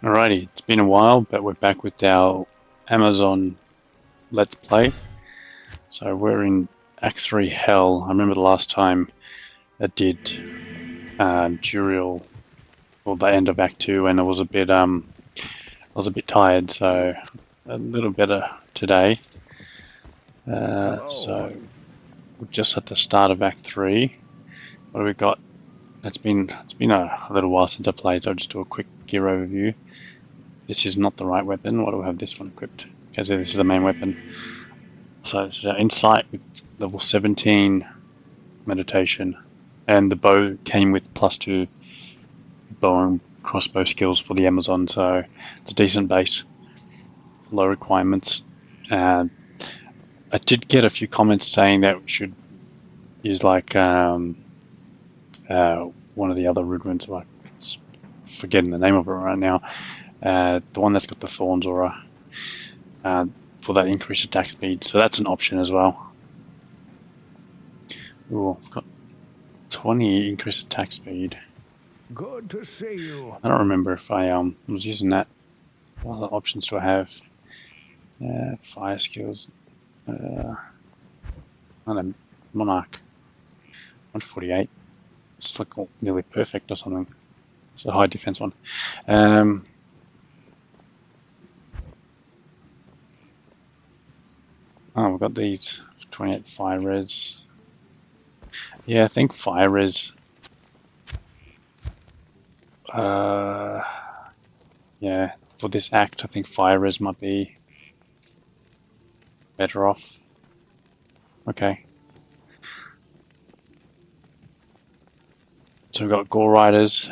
Alrighty, it's been a while, but we're back with our Amazon Let's Play. So we're in Act 3 Hell. I remember the last time I did Duriel, or the end of Act 2, and I was a bit tired, so a little better today. So we're just at the start of Act 3. What do we got? It's been a little while since I played, so I'll just do a quick gear overview. This is not the right weapon. Why do we have this one equipped? Okay, so this is the main weapon. So it's insight with level 17 meditation, and the bow came with +2 bow and crossbow skills for the Amazon, so it's a decent base. Low requirements. I did get a few comments saying that we should use like one of the other rudiments, like forgetting the name of it right now. The one that's got the thorns aura for that increased attack speed. So that's an option as well. Ooh, I've got 20 increased attack speed. Good to see you. I don't remember if I was using that. What other options do I have? Fire skills. I don't know, Monarch. 148. It's like nearly perfect or something. It's a high defense one. Oh, we've got these 28 fire res. Yeah, I think fire res. Yeah, for this act, I think fire res might be better off. Okay. So we've got Gore Riders,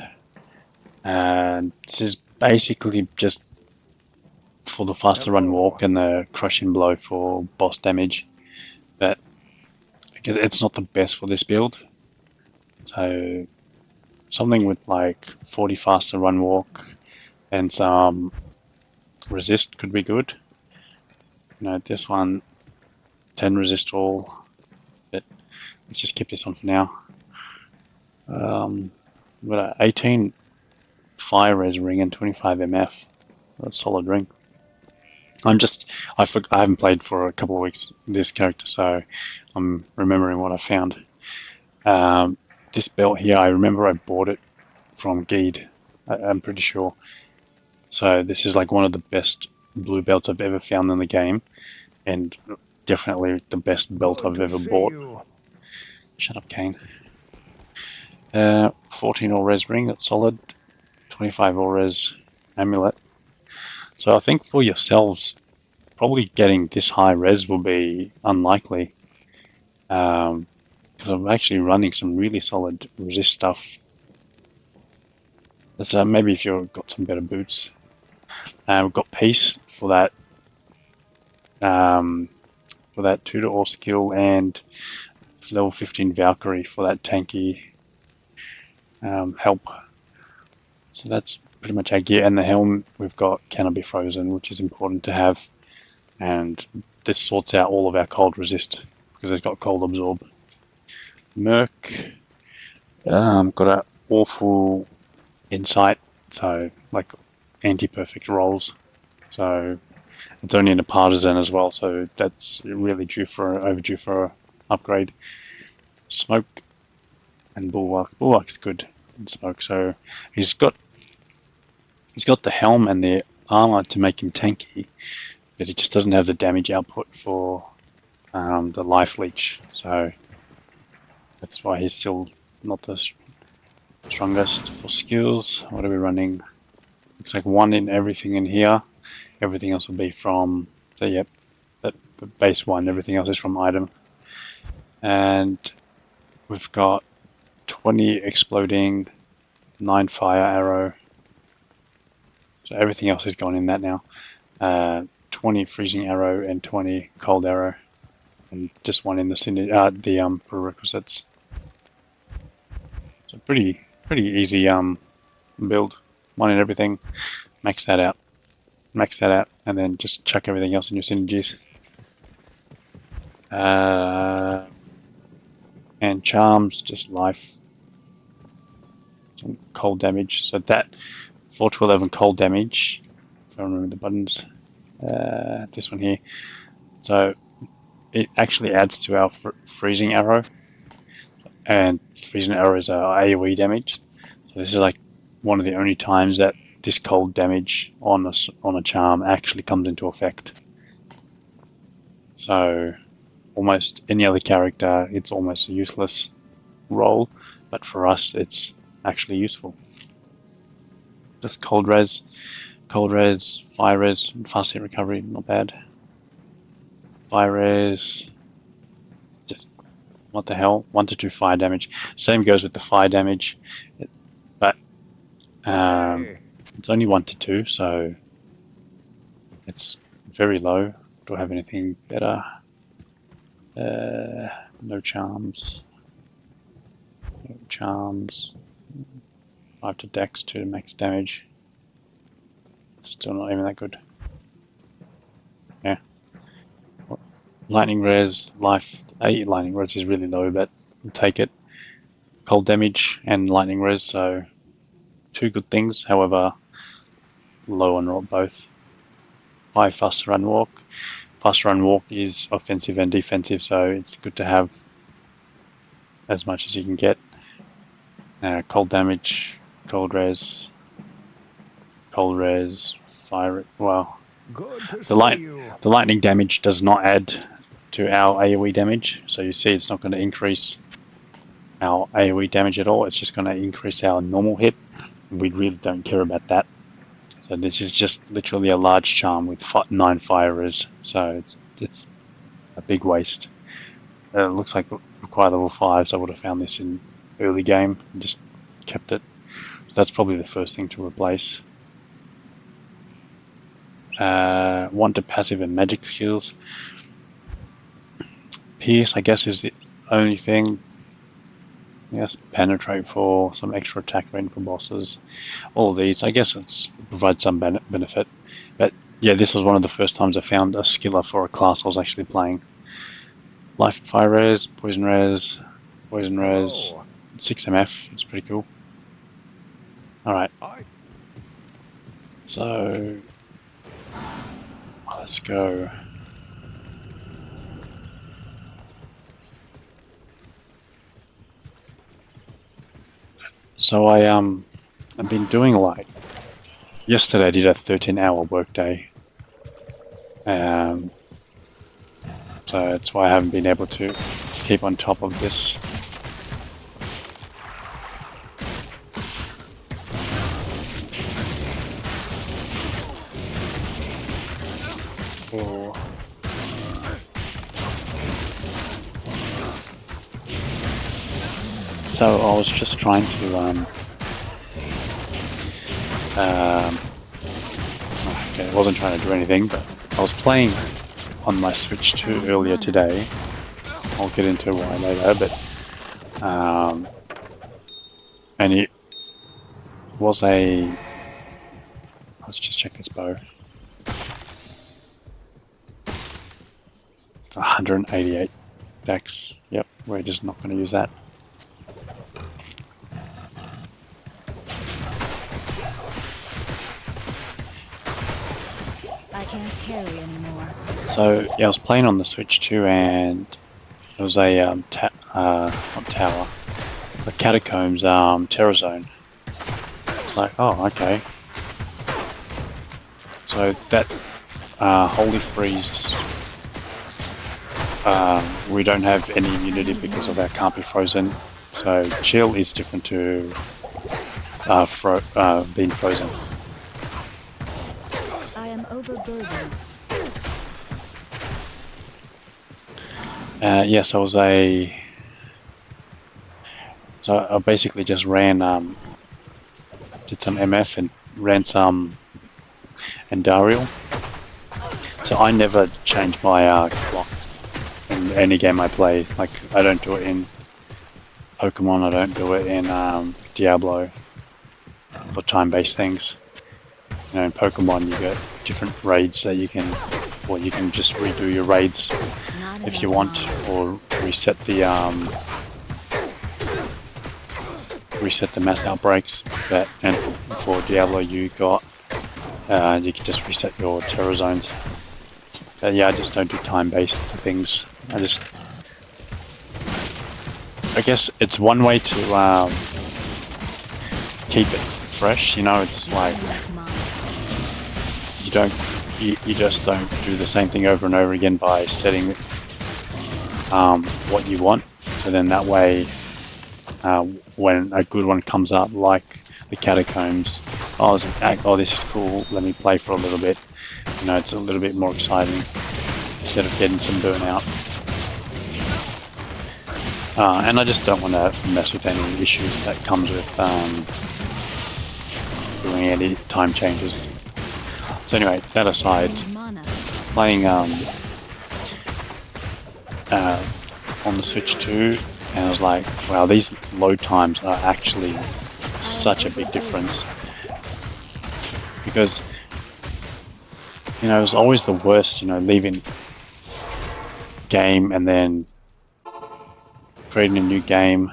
and this is basically just for the faster run walk and the crushing blow for boss damage, but it's not the best for this build. So something with like 40 faster run walk and some resist could be good. You know, this one 10 resist all, but let's just keep this on for now. We've got an 18 fire res ring and 25 MF. That's a solid ring. I haven't played for a couple of weeks this character, so I'm remembering what I found. This belt here, I remember I bought it from Geed, I'm pretty sure. So this is like one of the best blue belts I've ever found in the game, and definitely the best belt I've ever bought. Shut up, Kane. 14 all res ring, that's solid. 25 all res amulet. So I think for yourselves, probably getting this high res will be unlikely, because I'm actually running some really solid resist stuff. So maybe if you've got some better boots. We've got peace for that 2 to all skill, and level 15 Valkyrie for that tanky help. So that's pretty much our gear. And the helm, we've got cannot be frozen, which is important to have. And this sorts out all of our cold resist because it's got cold absorb. Merc, got an awful insight, so like anti-perfect rolls. So it's only in a partisan as well, so that's really overdue for an upgrade. Smoke and Bulwark. Bulwark's good in smoke, so he's got the helm and the armor to make him tanky, but he just doesn't have the damage output for the life leech, so that's why he's still not the strongest. For skills, what are we running? Looks like 1 in everything in here. Everything else will be from that base 1. Everything else is from item. And we've got 20 exploding, 9 fire arrow. So everything else is gone in that now. 20 freezing arrow and 20 cold arrow, and just 1 in the prerequisites. So pretty easy build. 1 in everything. Max that out, and then just chuck everything else in your synergies. And charms, just life, some cold damage. So that 4 to 11 cold damage. If I remember the buttons. This one here. So it actually adds to our freezing arrow, and freezing arrow is our AoE damage. So this is like one of the only times that this cold damage on a charm actually comes into effect. So almost any other character, it's almost a useless roll, but for us, it's actually useful. Just cold res, fire res, fast hit recovery, not bad. Fire res, just what the hell? 1 to 2 fire damage. Same goes with the fire damage, but it's only 1 to 2, so it's very low. Do I have anything better? No charms. No charms. 5 to dex, 2 to max damage. Still not even that good. Yeah. Lightning res, life 8 lightning res is really low, but we'll take it. Cold damage and lightning res, so 2 good things, however, low on both. 5 fast run walk. Fast run walk is offensive and defensive, so it's good to have as much as you can get. Cold damage, cold res, fire. Well, the lightning damage does not add to our AoE damage, so you see it's not going to increase our AoE damage at all. It's just going to increase our normal hit. We really don't care about that. So this is just literally a large charm with 9 fire res, so it's a big waste. It looks like require level 5, so I would have found this in early game and just kept it. So that's probably the first thing to replace. 1 to passive and magic skills. Pierce, I guess, is the only thing. Yes, penetrate for some extra attack rating for bosses. All of these, I guess, it provides some benefit. But yeah, this was one of the first times I found a skiller for a class I was actually playing. Life and fire res, poison res, 6 MF. It's pretty cool. Alright. So let's go. So I've been doing like yesterday I did a 13-hour workday. So that's why I haven't been able to keep on top of this. So I was just trying to okay, I wasn't trying to do anything, but I was playing on my Switch 2 earlier today. I'll get into why later, but and it was a, let's just check this bow. 188 dex. Yep, we're just not going to use that. I can't carry anymore. So yeah, I was playing on the Switch 2, and it was a not tower, the catacombs terror zone. It's like, oh, okay. So that holy freeze, we don't have any immunity because of our can't be frozen. So chill is different to being frozen. I am overburdened. Yes, so I basically just ran, did some MF and ran some Andariel. So I never change my clock in any game I play. Like, I don't do it in Pokemon, I don't do it in Diablo, for time-based things. You know, in Pokemon you get different raids that you can, or you can just redo your raids if you want, or reset the reset the mass outbreaks, and for Diablo you got you can just reset your terror zones. But yeah, I just don't do time-based things. I guess it's one way to keep it fresh. You know, it's like you just don't do the same thing over and over again by setting what you want. So then that way, when a good one comes up, like the catacombs, oh, this is cool, let me play for a little bit. You know, it's a little bit more exciting instead of getting some burnout. And I just don't want to mess with any issues that comes with doing any time changes. So anyway, that aside, playing on the Switch 2, and I was like, wow, these load times are actually such a big difference. Because, you know, it was always the worst, you know, leaving game and then creating a new game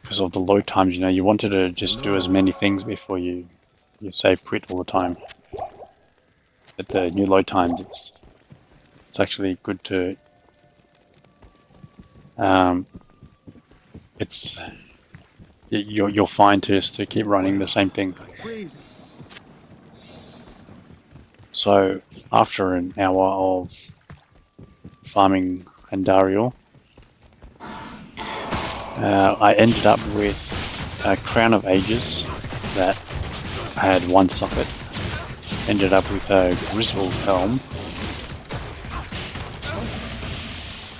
because of the load times. You know, you wanted to just do as many things before you save quit all the time. At the new load times, it's actually good to you're fine to keep running the same thing. So after an hour of farming Andariel, I ended up with a Crown of Ages that had one socket. Ended up with a Griswold Helm.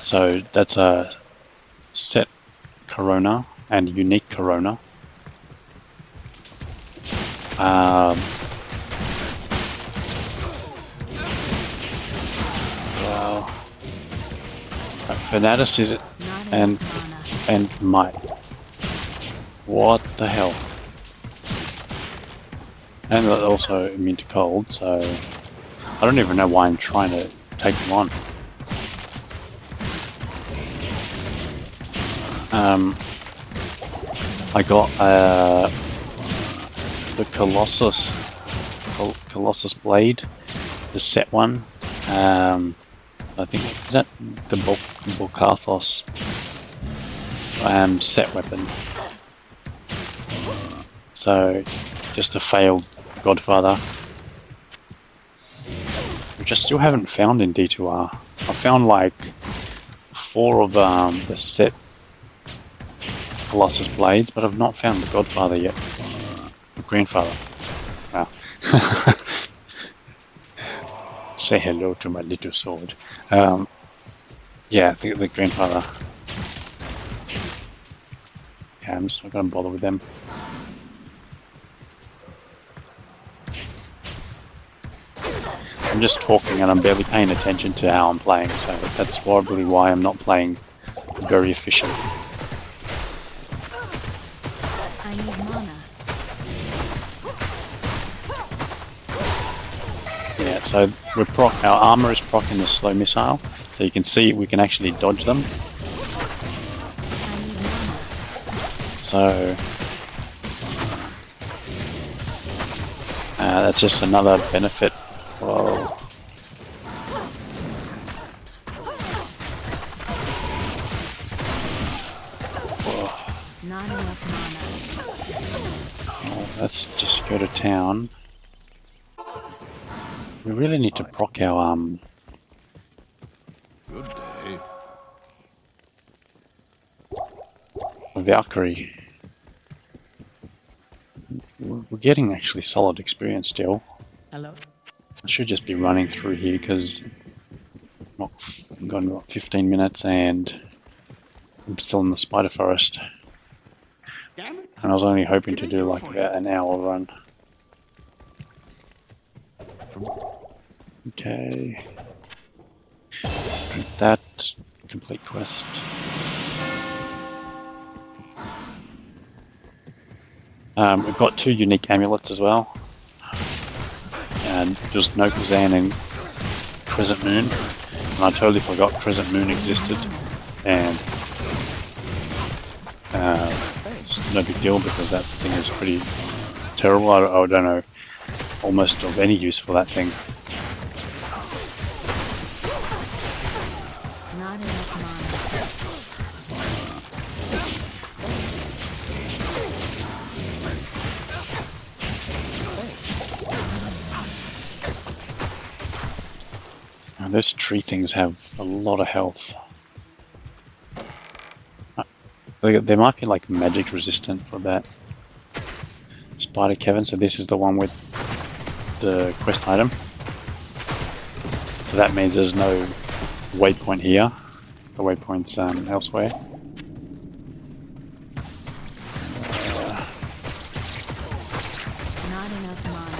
So that's a set Corona and unique Corona. Well, Fanatis is it, and Might. What the hell? And they're also immune to cold, so I don't even know why I'm trying to take them on. I got the Colossus Blade, the set one. I think is that the Bolkarthos set weapon. So just a failed Godfather, which I still haven't found in D2R. I found like 4 of the set Colossus Blades, but I've not found the Godfather yet. The Grandfather. Wow. Say hello to my little sword. Yeah, the Grandfather. Okay, I'm just not going to bother with them. I'm just talking and I'm barely paying attention to how I'm playing, so that's probably why I'm not playing very efficient. I need mana. Yeah, so our armor is proccing the slow missile, so you can see we can actually dodge them. So that's just another benefit. Whoa. Not enough mana. Oh, let's just go to town. We really need to proc our Good day. Valkyrie. We're getting actually solid experience still. Hello. I should just be running through here because I've gone about 15 minutes and I'm still in the spider forest. Damn it. And I was only hoping to do like about an hour run. Okay. That complete quest. We've got 2 unique amulets as well. And just no Kazan and Crescent Moon. And I totally forgot Crescent Moon existed. And no big deal because that thing is pretty terrible. I don't know almost of any use for that thing. Not enough And those tree things have a lot of health. They might be like magic resistant for that. Spider Kevin, so this is the one with the quest item. So that means there's no waypoint here. The waypoint's elsewhere. Not enough mana.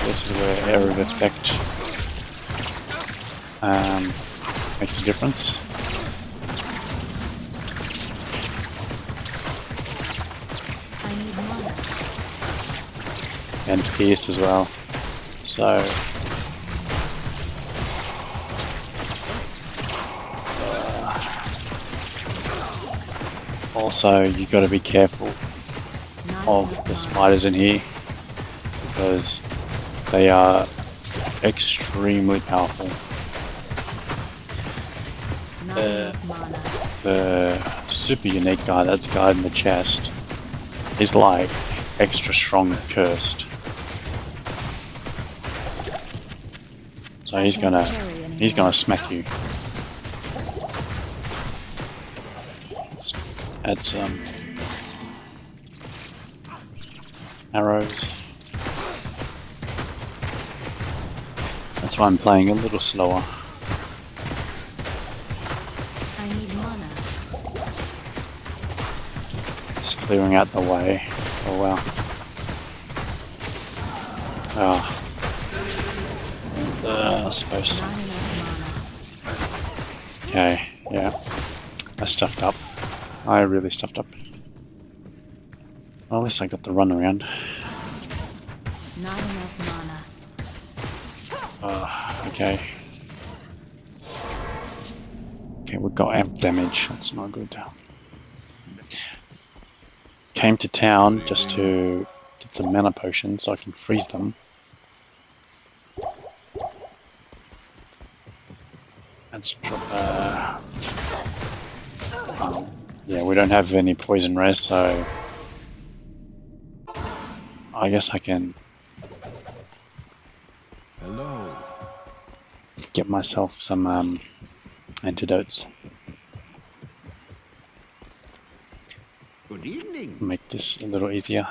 This is where area of effect makes a difference. I need mana. And pierce as well. So also you got to be careful Not of enough the mana. spiders in here because they are extremely powerful. Not enough mana. The super unique guy that's guarding the chest is like extra strong cursed. So he's gonna smack you. Let's add some arrows. That's why I'm playing a little slower. I need mana. Just clearing out the way. Oh wow. Ah. I suppose. Not enough Okay, yeah. I stuffed up. I really stuffed up. Well, at least I got the run around. mana. Not enough mana. Okay. Okay, we got amp damage. That's not good. Came to town just to get some mana potions so I can freeze them. Let's drop. Yeah, we don't have any poison res, so I guess I can Hello. get myself some antidotes. Good evening. Make this a little easier.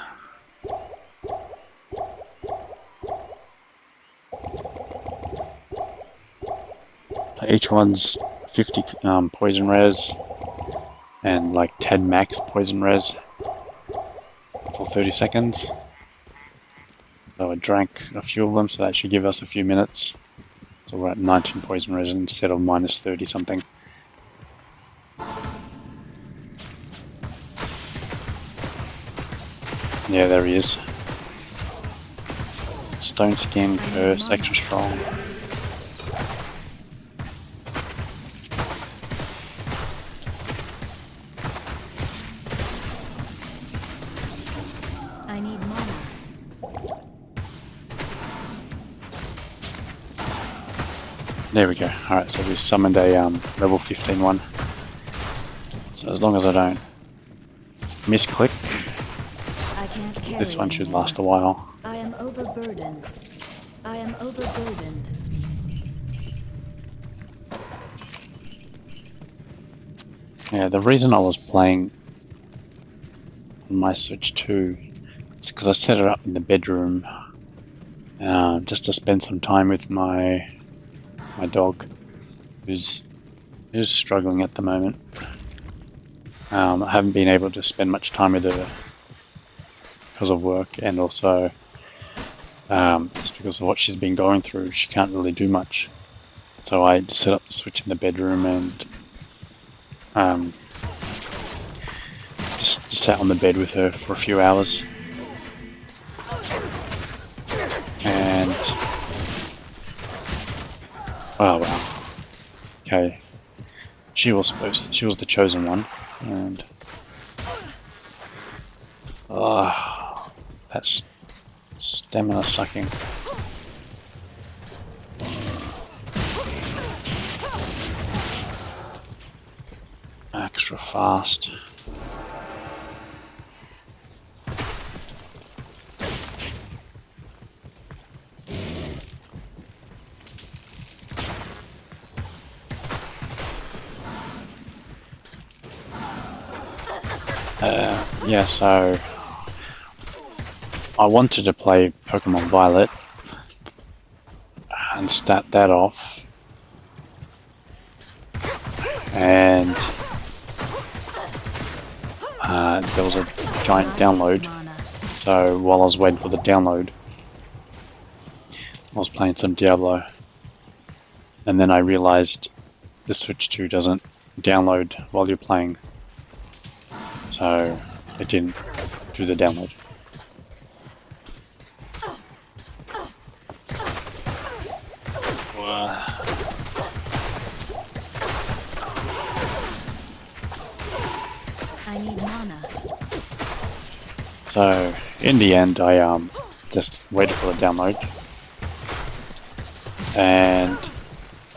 Each one's 50 poison res and like 10 max poison res for 30 seconds. So I drank a few of them, so that should give us a few minutes. So we're at 19 poison res instead of minus 30 something. Yeah, there he is. Stone skin, cursed, extra strong. I need mana. There we go. Alright, so we've summoned a level 15 one. So as long as I don't misclick, I can't carry this one should anymore. last a while. I am overburdened. I am overburdened. Yeah, the reason I was playing on my Switch 2 is because I set it up in the bedroom just to spend some time with my dog, who's struggling at the moment. I haven't been able to spend much time with her because of work, and also just because of what she's been going through, she can't really do much. So I set up the Switch in the bedroom and just sat on the bed with her for a few hours. Oh wow. Okay. She was the chosen one, and that's stamina sucking. Extra fast. Yeah, so I wanted to play Pokemon Violet and start that off, and there was a giant download. So while I was waiting for the download, I was playing some Diablo, and then I realized the Switch 2 doesn't download while you're playing, so it didn't do the download. I need mana. So in the end, I just waited for the download, and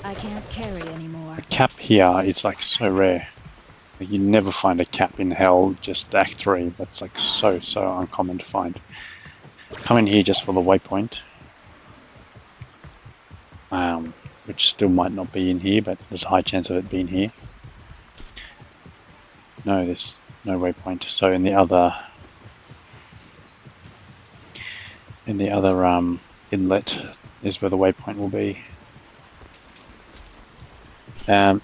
I can't carry anymore. the cap here is like so rare. Like, you never find a cap in Hell, just Act 3. That's like so uncommon to find. Come in here just for the waypoint, which still might not be in here, but there's a high chance of it being here. No, there's no waypoint. So in the other inlet is where the waypoint will be. Yeah,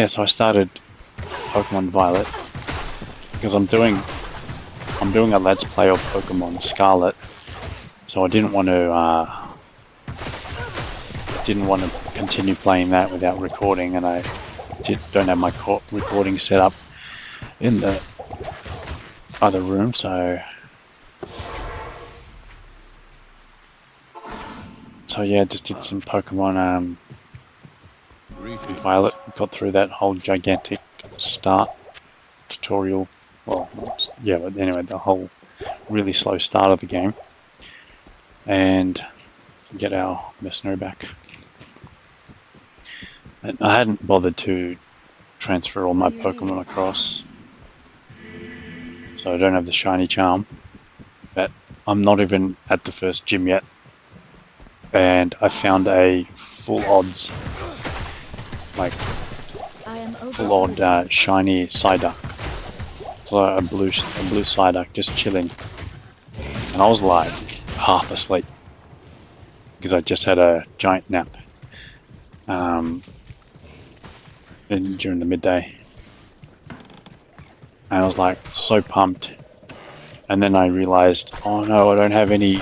so I started Pokemon Violet because I'm doing a Let's Play of Pokemon Scarlet, so I didn't want to continue playing that without recording, and I don't have my recording set up in the other room, so yeah, just did some Pokemon Violet, got through that whole gigantic start tutorial. Well, yeah, but anyway, the whole really slow start of the game, and get our mercenary back. And I hadn't bothered to transfer all my Pokemon across, so I don't have the shiny charm, but I'm not even at the first gym yet, and I found a full odds, like full odd shiny Psyduck. So a blue Psyduck just chilling, and I was like half asleep because I just had a giant nap during the midday, and I was like so pumped, and then I realized, oh no, I don't have any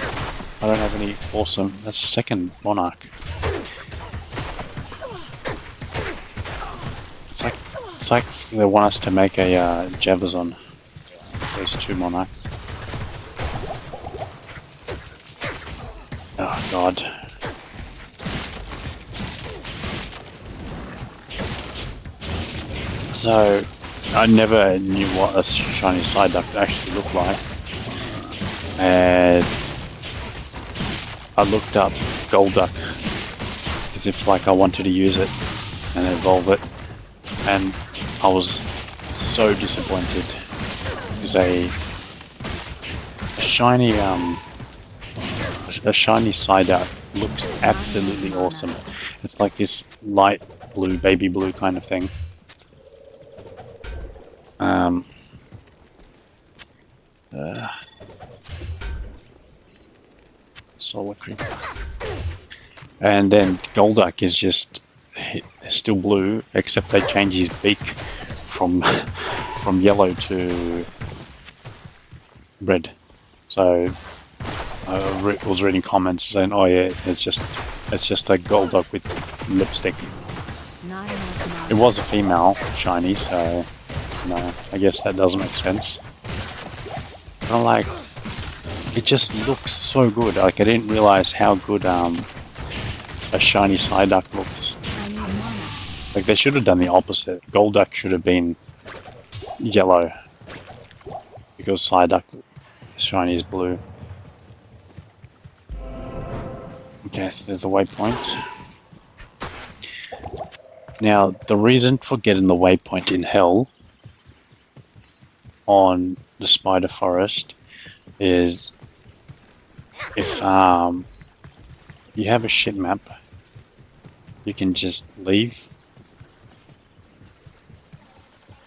awesome. That's the second Monarch. It's like they want us to make a Bowazon. Those two Monarchs. Oh god. So I never knew what a shiny Psyduck actually looked like, and I looked up Golduck as if like I wanted to use it and evolve it, and I was so disappointed because a shiny Psyduck looks absolutely awesome. It's like this light blue, baby blue kind of thing. Solar Creep. And then Golduck is just still blue, except they change his beak from yellow to red. So I was reading comments saying, "Oh yeah, it's just a Golduck with lipstick." It was a female shiny, so no, I guess that doesn't make sense. But I'm like, it just looks so good. Like I didn't realize how good a shiny Psyduck looks. I need mana. Like they should have done the opposite. Golduck should have been yellow because Psyduck shiny is blue. Okay, so there's the waypoint. Now, the reason for getting the waypoint in Hell on the Spider Forest is if you have a shit map, you can just leave,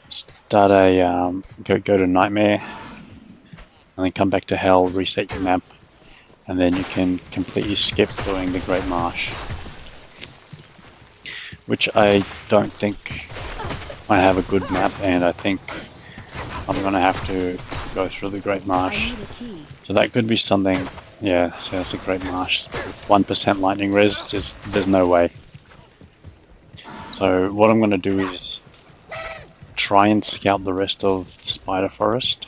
start a go to Nightmare, and then come back to Hell, reset your map, and then you can completely skip doing the Great Marsh, which I don't think I have a good map, and I think I'm gonna have to go through the Great I Marsh. need a key. So that could be something. Yeah, so that's a Great Marsh with 1% lightning res. Just there's no way. So what I'm gonna do is try and scout the rest of the Spider Forest,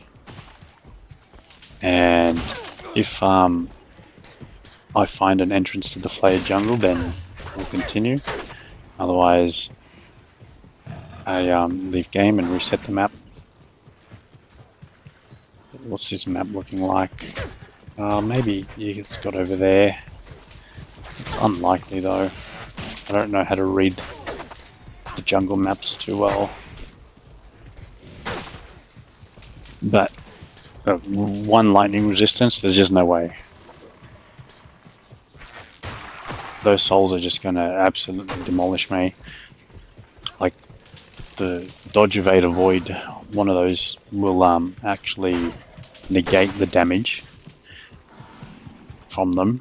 and if I find an entrance to the Flayed Jungle, then we'll continue. Otherwise, I leave game and reset the map. What's this map looking like? Maybe it's got over there. It's unlikely though. I don't know how to read the jungle maps too well. But one lightning resistance, there's just no way. Those souls are just going to absolutely demolish me. Like the dodge, evade, avoid, one of those will actually negate the damage from them.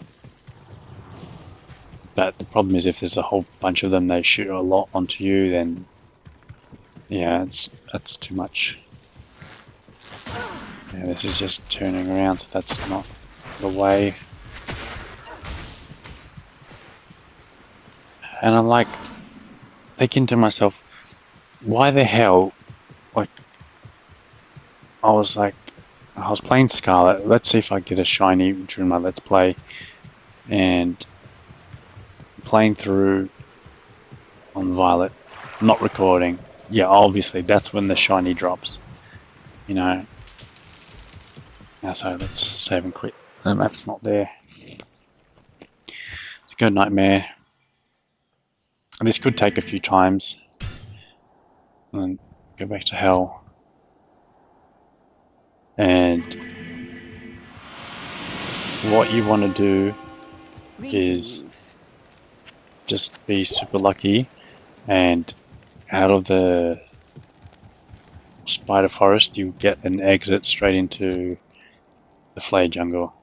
But the problem is if there's a whole bunch of them, they shoot a lot onto you, then yeah, that's too much. Yeah, this is just turning around, so that's not the way. And I'm like thinking to myself, why the hell, like, I was playing Scarlet, let's see if I get a shiny during my Let's Play, and playing through on Violet, not recording. Yeah, obviously, that's when the shiny drops, you know. Now, so let's save and quit. The map's not there. Let's go Nightmare. And this could take a few times. And then go back to Hell. And what you want to do is just be super lucky, and out of the Spider Forest you get an exit straight into the Flay Jungle.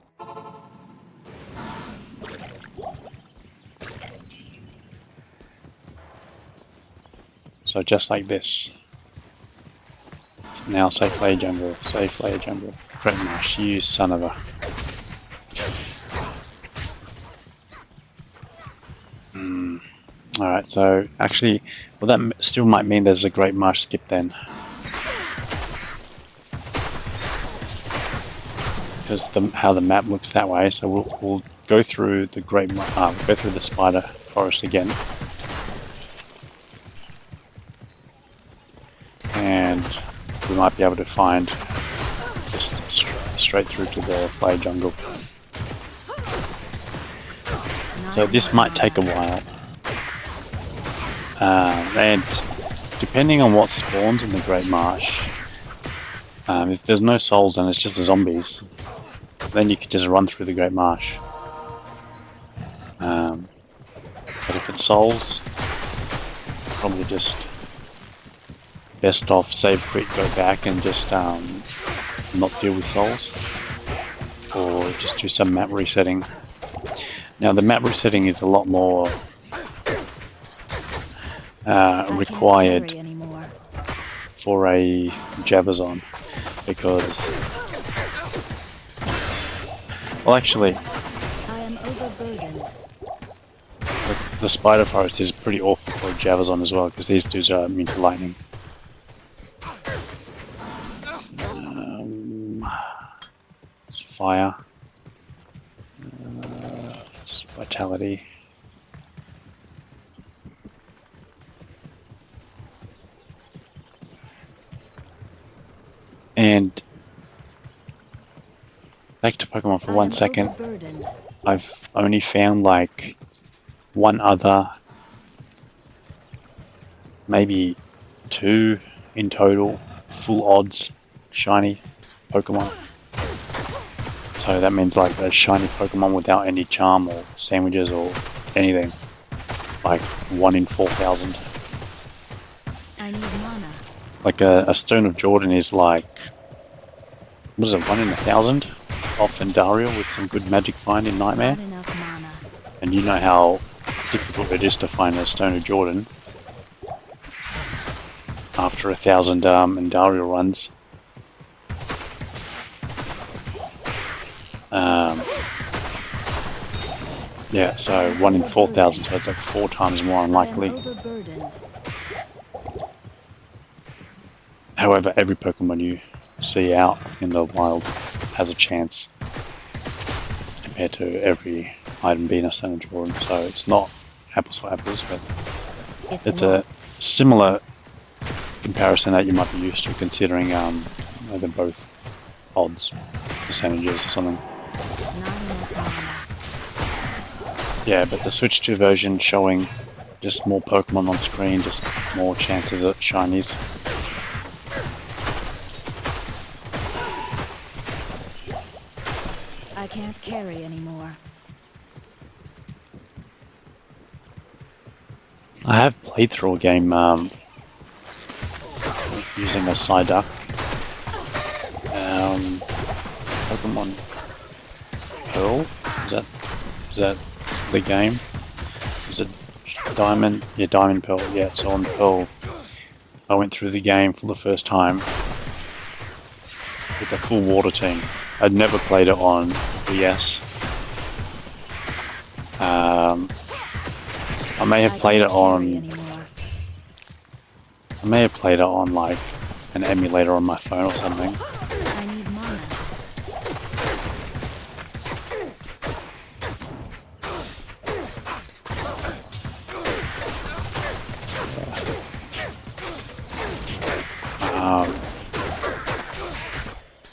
So just like this. Now say Flay Jungle, say Flay Jungle. Great Marsh, you son of a... Alright, so actually, well that still might mean there's a Great Marsh skip then. Because how the map looks that way, so we'll go through the go through the Spider Forest again. And we might be able to find just straight through to the Flay Jungle. So this might take a while. And depending on what spawns in the Great Marsh, if there's no souls and it's just the zombies, then you can just run through the Great Marsh. But if it's souls, probably just best off save, quit, go back and just not deal with souls, or just do some map resetting. Now the map resetting is a lot more required for a Bowazon, because, well actually, I am overburdened. the Spider Forest is pretty awful for a Bowazon as well, because these dudes are immune to lightning. It's fire. It's vitality. Pokemon for I 1 am second. overburdened. I've only found like one other, maybe two in total, full odds shiny Pokemon. So that means like a shiny Pokemon without any charm or sandwiches or anything. Like 1 in 4,000. I need mana. Like a Stone of Jordan is like, what is it, 1 in 1,000 off Endaria with some good magic find in Nightmare. Not enough mana. And you know how difficult it is to find a Stone of Jordan after 1,000 Endaria runs. Yeah, so 1 in 4,000, so it's like 4 times more I am unlikely. overburdened. However, every Pokemon you see out in the wild has a chance compared to every item being a Stone of Jordan. So it's not apples for apples, but it's a similar comparison that you might be used to, considering they're both odds percentages or something. Not enough mana. Yeah, but the Switch 2 version showing just more Pokemon on screen, just more chances at shinies. I can't carry anymore. I have played through a game using a Psyduck. Pokemon Pearl? Is that the game? Is it Diamond? Yeah, Diamond Pearl. Yeah, so on Pearl, I went through the game for the first time with a full water team. I'd never played it on DS. I may have played it on. I may have played it on like an emulator on my phone or something. I need mana.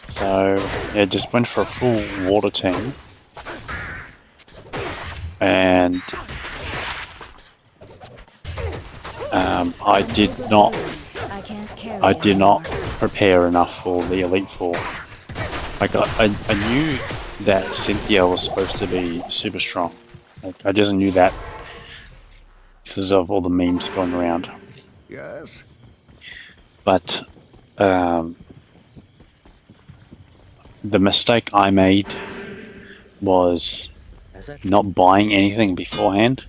So yeah, just went for a full water team, and I did not prepare enough for the Elite Four. Like I knew that Cynthia was supposed to be super strong. Like I just knew that because of all the memes going around. Yes? But the mistake I made was not buying anything beforehand.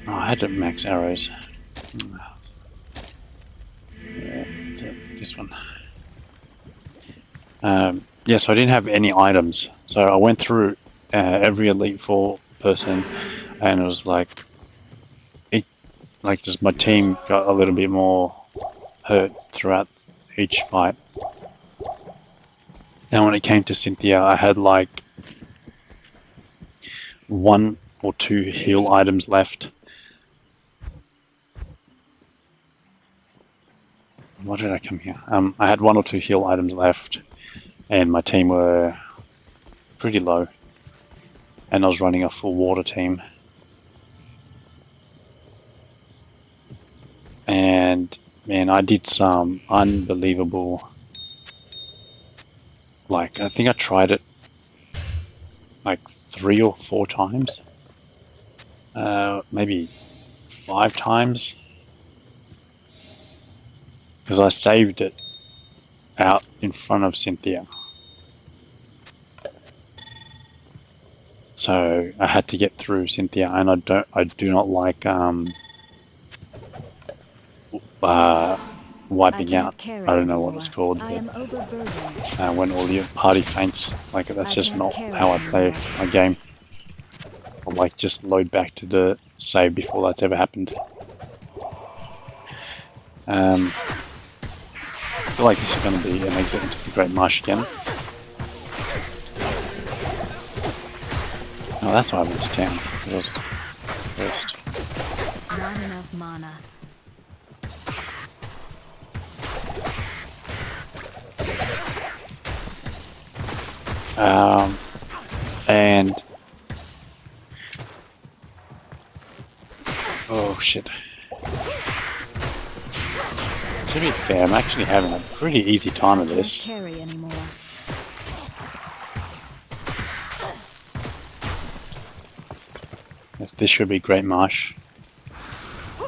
Oh, I had to max arrows. Yeah, this one. Yeah, so I didn't have any items. So I went through every Elite Four person, and it was like, just my team got a little bit more hurt throughout each fight. Now when it came to Cynthia, I had like 1 or 2 heal items left. Why did I come here? I had 1 or 2 heal items left, and my team were pretty low, and I was running a full water team. And man, I did some unbelievable, like I think I tried it like 3 or 4 times, maybe 5 times, because I saved it out in front of Cynthia. So I had to get through Cynthia, and I do not like wiping out. I don't know what it's called, but when all your party faints, like that's just not how I play my game. I'll like just load back to the save before that's ever happened. I feel like this is going to be an exit into the Great Marsh again. Oh, that's why I went to town. It was first. Not enough mana. And oh shit. To be fair, I'm actually having a pretty easy time of Can't this. carry anymore. This should be Great Marsh.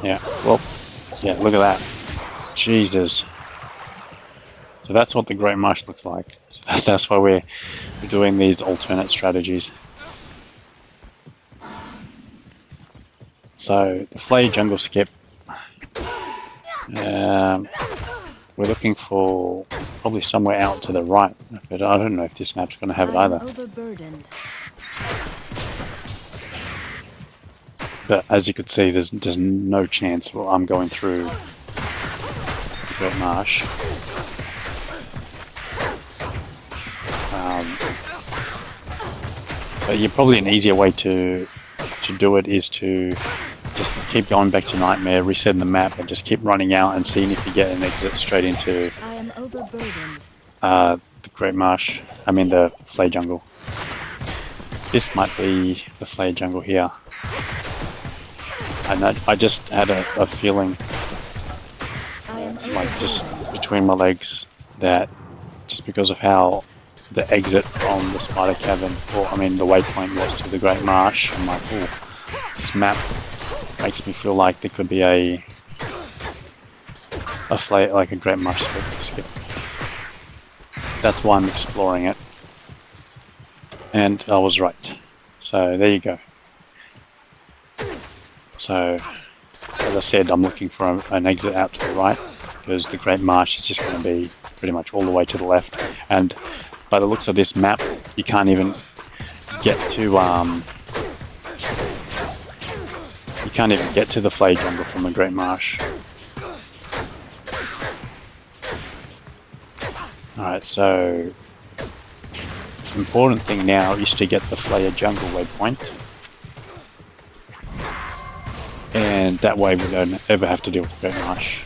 Yeah, well, yeah, look at that. Jesus. So that's what the Great Marsh looks like. So that's why we're doing these alternate strategies. So the Flay Jungle Skip. We're looking for probably somewhere out to the right, but I don't know if this map's going to have it I am either. overburdened. But as you could see, there's no chance I'm going through the Great Marsh. But yeah, probably an easier way to do it is to just keep going back to Nightmare, resetting the map, and just keep running out and seeing if you get an exit straight into I am overburdened. the Great Marsh. I mean the Flay Jungle. This might be the Flay Jungle here. And I just had a feeling, I am like just overburdened. between my legs, that just because of how the exit from the Spider Cavern, or I mean the waypoint was to the Great Marsh, I'm like, oh, this map makes me feel like there could be a Flay, like a Great Marsh skip. That's why I'm exploring it. And I was right. So there you go. So, as I said, I'm looking for an exit out to the right, because the Great Marsh is just going to be pretty much all the way to the left. And by the looks of this map, you can't even get to the Flay Jungle from the Great Marsh. Alright, so important thing now is to get the Flay Jungle waypoint. And that way we don't ever have to deal with the Great Marsh.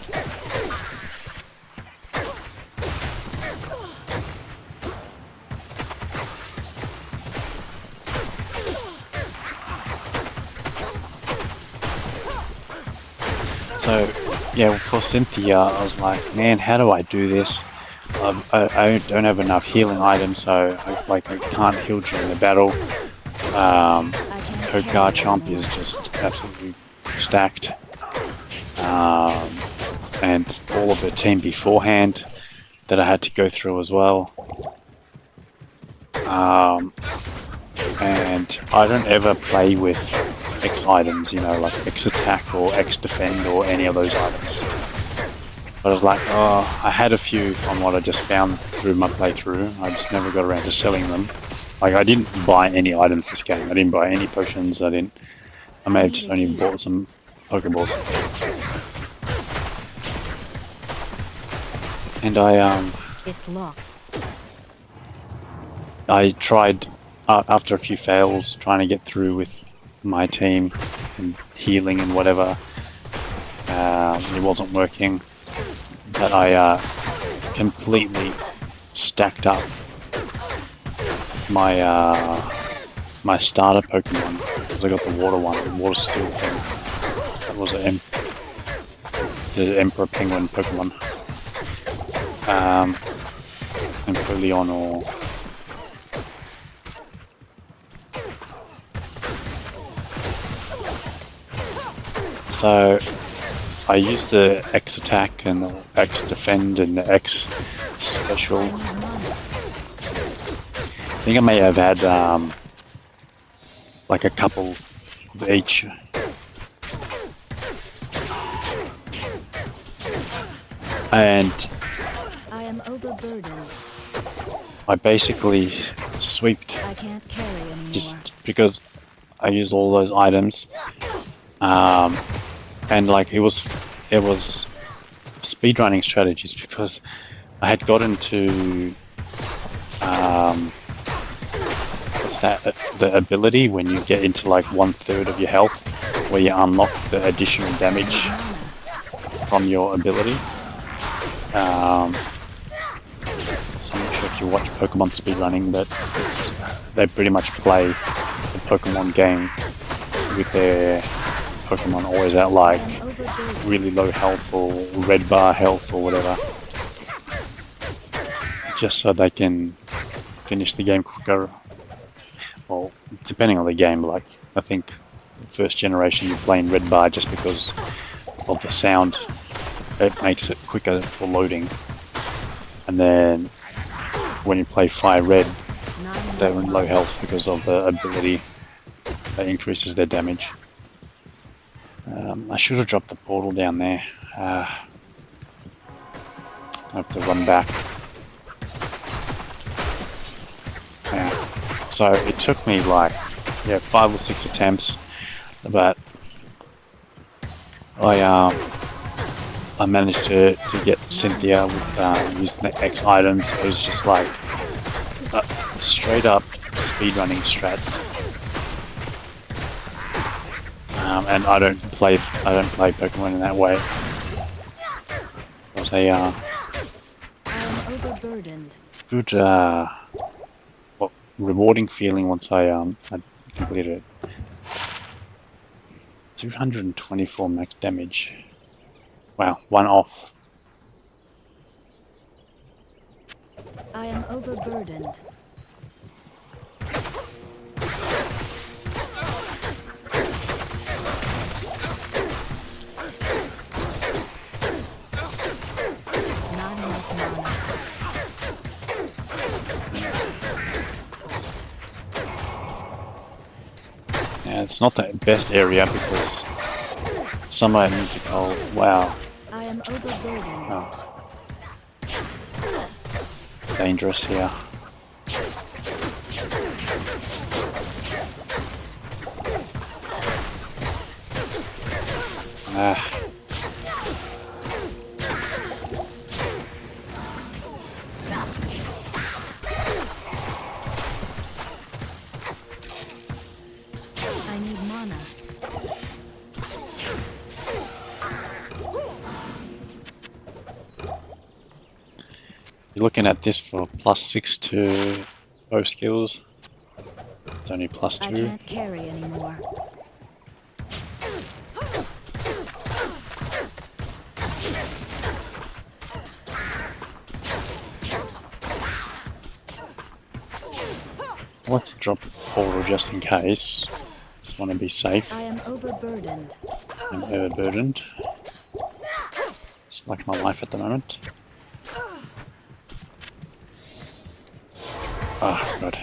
So, yeah, for Cynthia, I was like, man, how do I do this? I don't have enough healing items, so I can't heal during the battle. I Her can't carry Garchomp anymore. is just absolutely stacked. And all of her team beforehand that I had to go through as well. And I don't ever play with X items, you know, like X attack or X defend or any of those items. But I was like, oh, I had a few from what I just found through my playthrough. I just never got around to selling them. Like, I didn't buy any items this game. I didn't buy any potions. I may have just only bought some Pokeballs. And It's locked. I tried, after a few fails, trying to get through with my team and healing and whatever. It wasn't working. But I completely stacked up my my starter Pokemon, because I got the water one, the water steel thing. That was the Emperor Penguin Pokemon. Empoleon or... So I used the X attack and the X defend and the X special. I think I may have had like a couple of each. And I am overburdened. I basically sweeped I can't carry anymore. just because I used all those items. And like it was speedrunning strategies, because I had gotten to what's that, the ability when you get into like 1/3 of your health, where you unlock the additional damage from your ability. So I'm not sure if if you watch Pokemon speedrunning, but they pretty much play the Pokemon game with their Pokemon always at like really low health or red bar health or whatever, just so they can finish the game quicker. Well, depending on the game, like I think first generation you play in red bar just because of the sound, it makes it quicker for loading. And then when you play Fire Red, they're in low health because of the ability that increases their damage. I should have dropped the portal down there. I have to run back. Yeah. So it took me like 5 or 6 attempts, but I managed to get Cynthia with using the X items. It was just like straight up speedrunning strats. And I don't play Pokemon in that way. It was a good rewarding feeling once I completed it. 224 max damage. Wow, 1 off. I am overburdened. Not enough mana. Yeah, it's not the best area because somewhere I need to go. Wow. I am overburdened. Oh. Dangerous here. I need mana. You're looking at this for +6 to both skills. It's only I +2. can't carry anymore. Let's drop a portal just in case. Just want to be safe I am overburdened. and overburdened. It's like my life at the moment. Ah, God.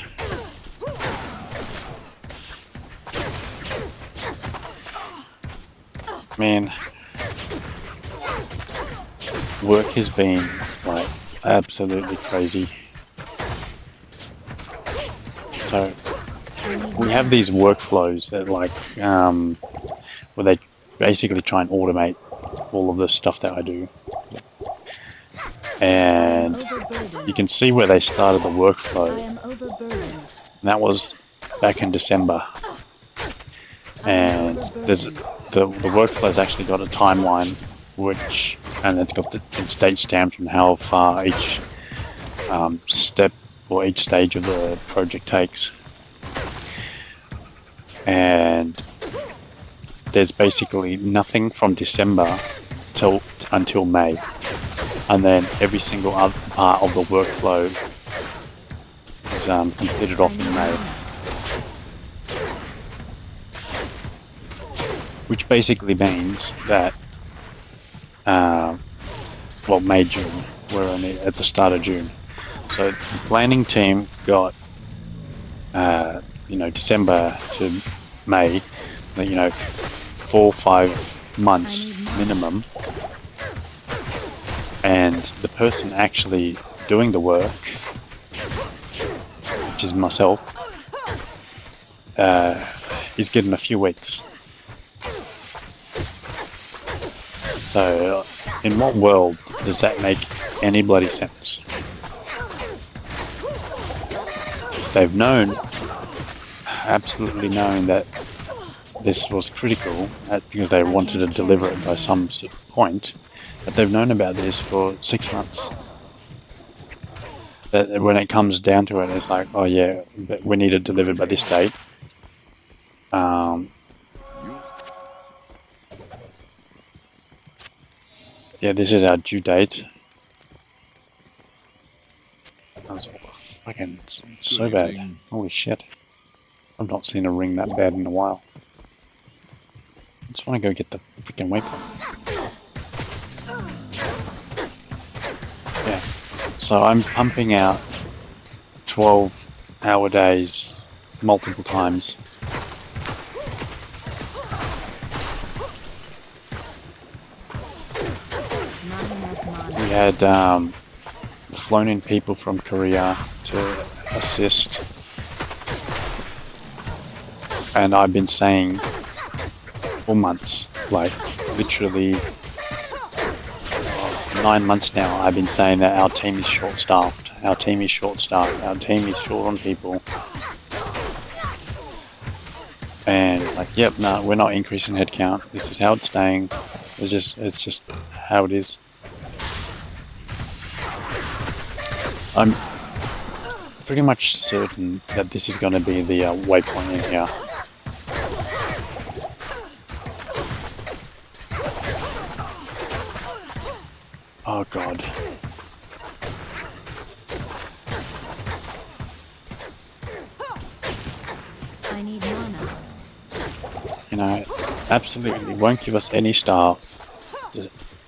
Man, work has been like absolutely crazy. So we have these workflows that like where they basically try and automate all of the stuff that I do. And you can see where they started the I workflow. am overburdened. And that was back in December. And there's the workflow's actually got a timeline, and it's got its date stamped and how far each step or each stage of the project takes. And there's basically nothing from December until May, and then every single other part of the workflow is completed off in May. Which basically means that, May, June, we're only at the start of June. So the planning team got, December to May, 4 or 5 months minimum. And the person actually doing the work, which is myself, is getting a few weeks. So, in what world does that make any bloody sense? They've absolutely known that this was critical, because they wanted to deliver it by some point, but they've known about this for 6 months. But when it comes down to it, it's like, oh yeah, but we need it delivered by this date. Yeah, this is our due date. That was fucking so bad. Holy shit. I've not seen a ring that bad in a while. I just want to go get the freaking waypoint. Yeah. So I'm pumping out 12-hour days multiple times. We had flown in people from Korea to assist, and I've been saying for months, like literally 9 months now, I've been saying that our team is short-staffed. Our team is short-staffed. Our team is short on people. And it's like, yep, no, we're not increasing headcount. This is how it's staying. It's just how it is. I'm pretty much certain that this is going to be the waypoint in here. Oh god. I need mana. You know, absolutely won't give us any staff.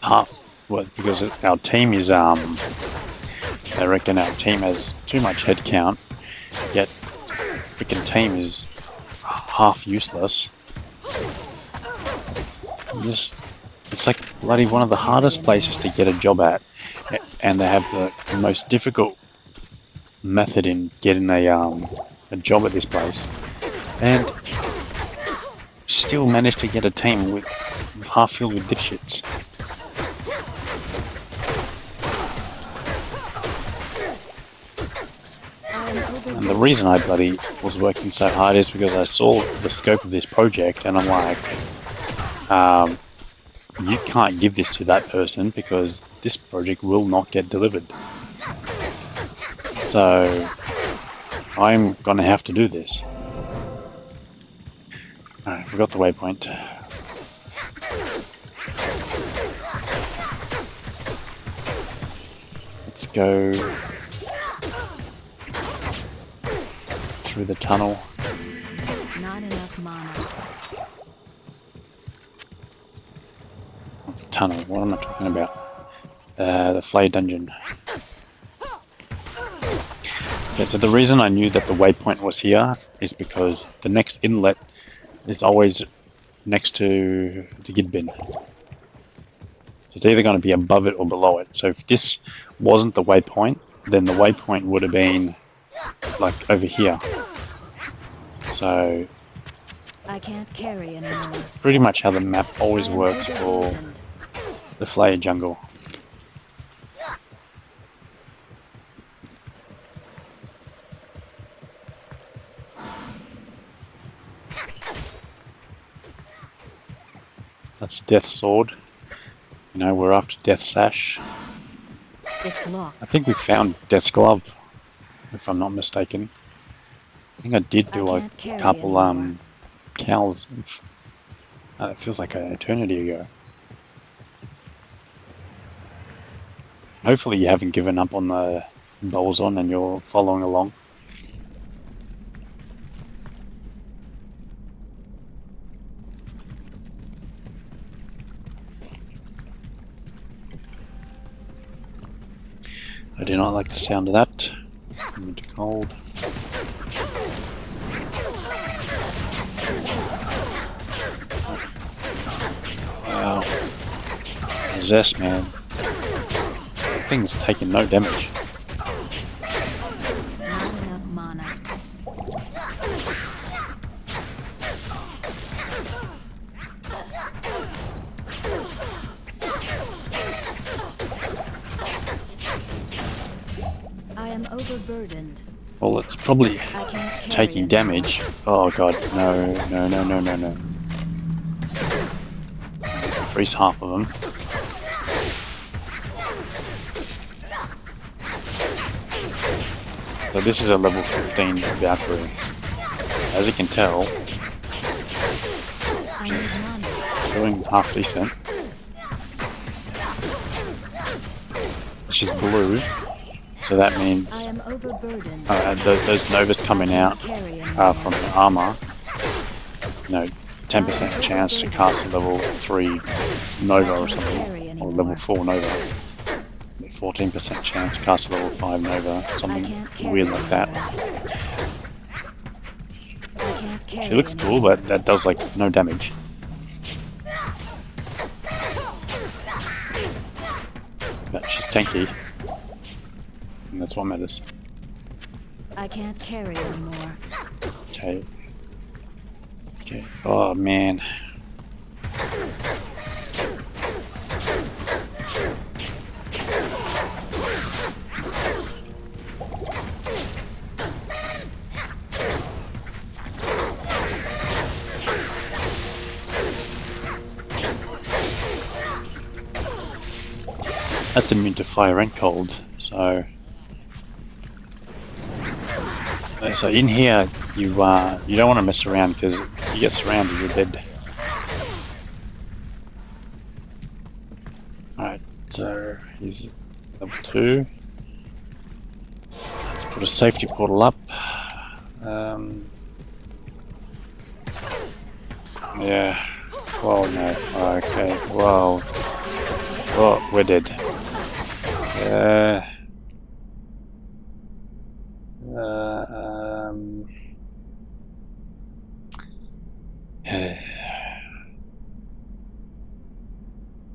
Half, well, because our team is I reckon our team has too much headcount, yet freaking team is half useless. It's like bloody one of the hardest places to get a job at, and they have the most difficult method in getting a job at this place, and still managed to get a team with half filled with dipshits. And the reason I bloody was working so hard is because I saw the scope of this project, and I'm like, you can't give this to that person because this project will not get delivered. So I'm gonna have to do this. Alright, we got the waypoint. Let's go through the tunnel. Not enough mana. The tunnel, what am I talking about? The Flay dungeon. Okay, so the reason I knew that the waypoint was here is because the next inlet is always next to the gid bin. So it's either going to be above it or below it. So if this wasn't the waypoint, then the waypoint would have been like over here. So I can't carry anymore. pretty much how the map always I am works for overburdened. the Flay jungle. That's Death Sword. You know, we're after Death Sash. It's locked. I think we found Death's Glove, if I'm not mistaken. I think I did do I a can't carry couple anymore. cows. It feels like an eternity ago. Hopefully you haven't given up on the Bowazon and you're following along. I do not like the sound of that. I'm into cold. Wow. Possessed, man. That thing's taking no damage. Not enough mana. I am overburdened. Well, it's probably I can't carry taking anymore. damage. Oh god, no, no, no, no, no, no. Freeze half of them. So this is a level 15 Valkyrie. As you can tell, I need mana. doing half decent. She's blue, so that means I am overburdened. those novas coming out Carry anymore. from the armor. 10% chance to cast a level 3 Nova or something, or level 4 Nova. 14% chance to cast a level 5 Nova, something weird like that. She looks cool, but that does like no damage. But she's tanky, and that's what matters. I can't carry anymore. Okay. Okay. Oh man. That's immune to fire and cold, so in here you don't want to mess around because if you get surrounded, you're dead. Alright, so he's level 2. Let's put a safety portal up. Yeah. Whoa, no. Okay. Whoa. Whoa, we're dead.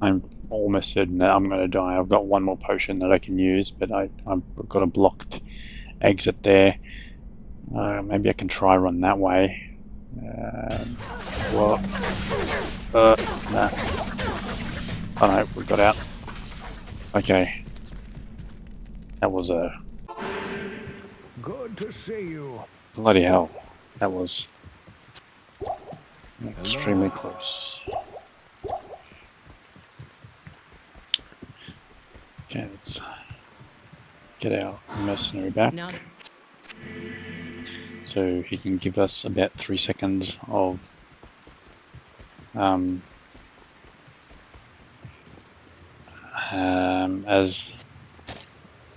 I'm almost certain that I'm going to die. I've got one more potion that I can use, but I've got a blocked exit there. Maybe I can try run that way. Well, nah. Oh no, we got out. Okay. That was a... Good to see you. Bloody hell. That was extremely close. Okay, let's get our mercenary back. So he can give us about 3 seconds of as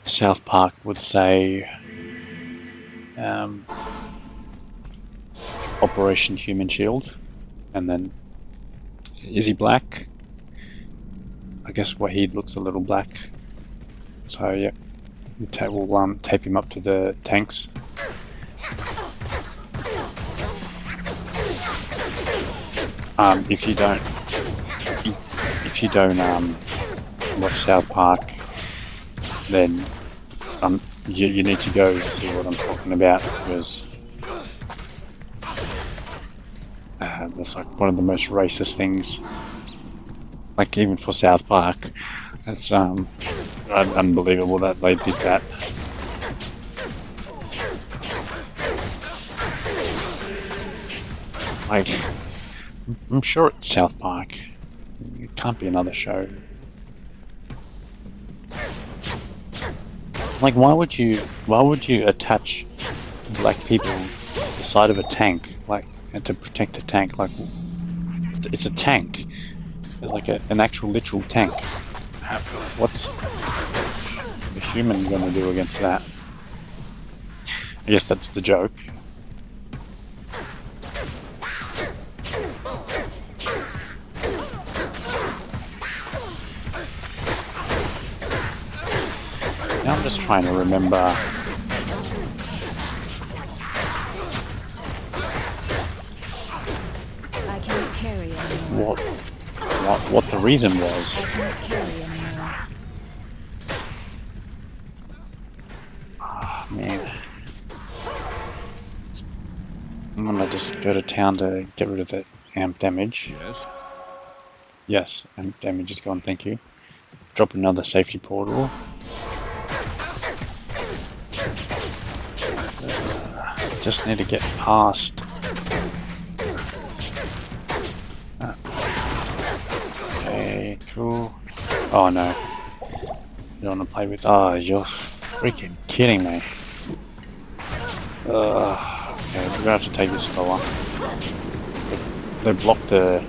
South Park would say, Operation Human Shield. And then, is he black? I guess Wahid looks a little black. So yeah, we'll tape him up to the tanks. If you don't watch South Park, then you need to go see what I'm talking about, because that's like one of the most racist things. Like even for South Park, it's unbelievable that they did that. Like, I'm sure it's South Park. It can't be another show. Like, why would you attach black people to the side of a tank, like, and to protect a tank? Like, it's a tank. It's like an actual literal tank. What's a human gonna do against that? I guess that's the joke. Now I'm just trying to remember. I can't carry anymore. What the reason was. I can't carry anymore. Ah, man. I'm gonna just go to town to get rid of that amp damage. Yes. Yes, amp damage is gone, thank you. Drop another safety portal. Just need to get past. Okay, cool. Oh no. You don't want to play with... Oh, you're freaking kidding me. Okay, we're gonna have to take this slower. They block the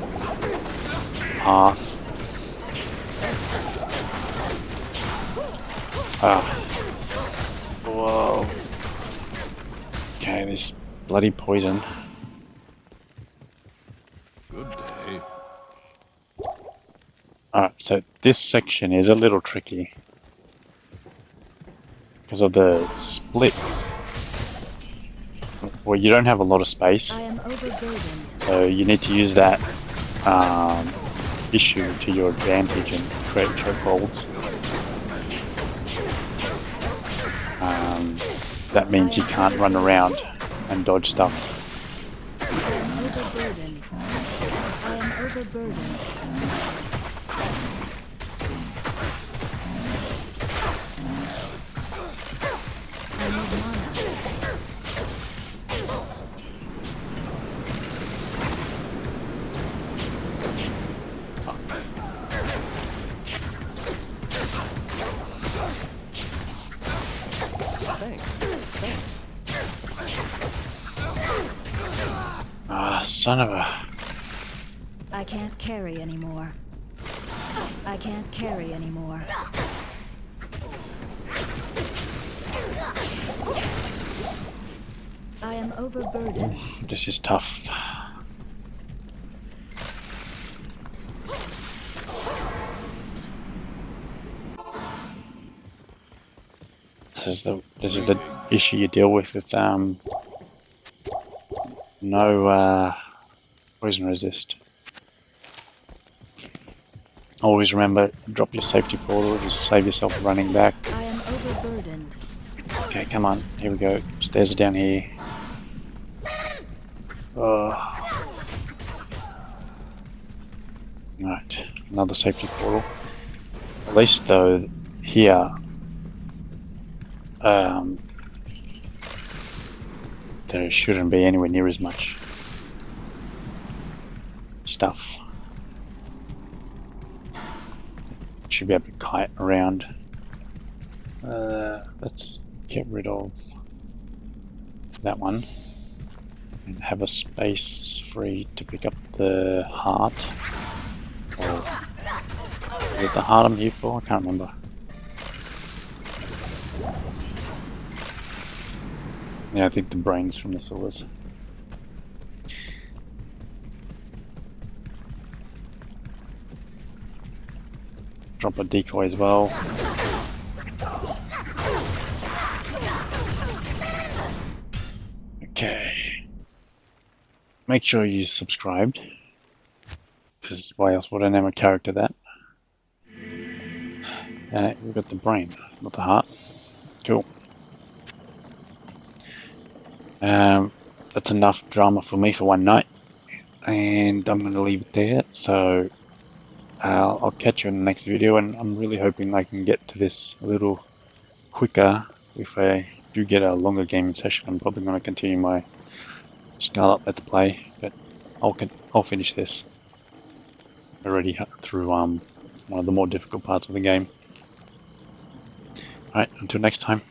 path. Whoa. Okay, this bloody poison. Good day. Alright, so this section is a little tricky because of the split. Well, you don't have a lot of space, I am overburdened. so you need to use that issue to your advantage and create chokeholds. That means you can't run around and dodge stuff. I am overburdened. I am overburdened. I need mana. Thanks. Ah, son of a... I can't carry anymore. I can't carry anymore. I am overburdened. This is tough. This is the issue you deal with. It's no poison resist. Always remember, drop your safety portal, just save yourself running back. I am overburdened. Okay, come on, here we go. Stairs are down here. Right, another safety portal. At least though, here, there shouldn't be anywhere near as much stuff. Should be able to kite around. Let's get rid of that one and have a space free to pick up the heart. Or is it the heart I'm here for? I can't remember. Yeah, I think the brains from the swords. Drop a decoy as well. Okay. Make sure you subscribed, because why else would I name a character that? We've got the brain, not the heart. Cool. That's enough drama for me for one night, and I'm going to leave it there. So I'll catch you in the next video, and I'm really hoping I can get to this a little quicker. If I do get a longer gaming session, I'm probably going to continue my Scarlet Let's Play, but I'll finish this already through one of the more difficult parts of the game. Alright, until next time.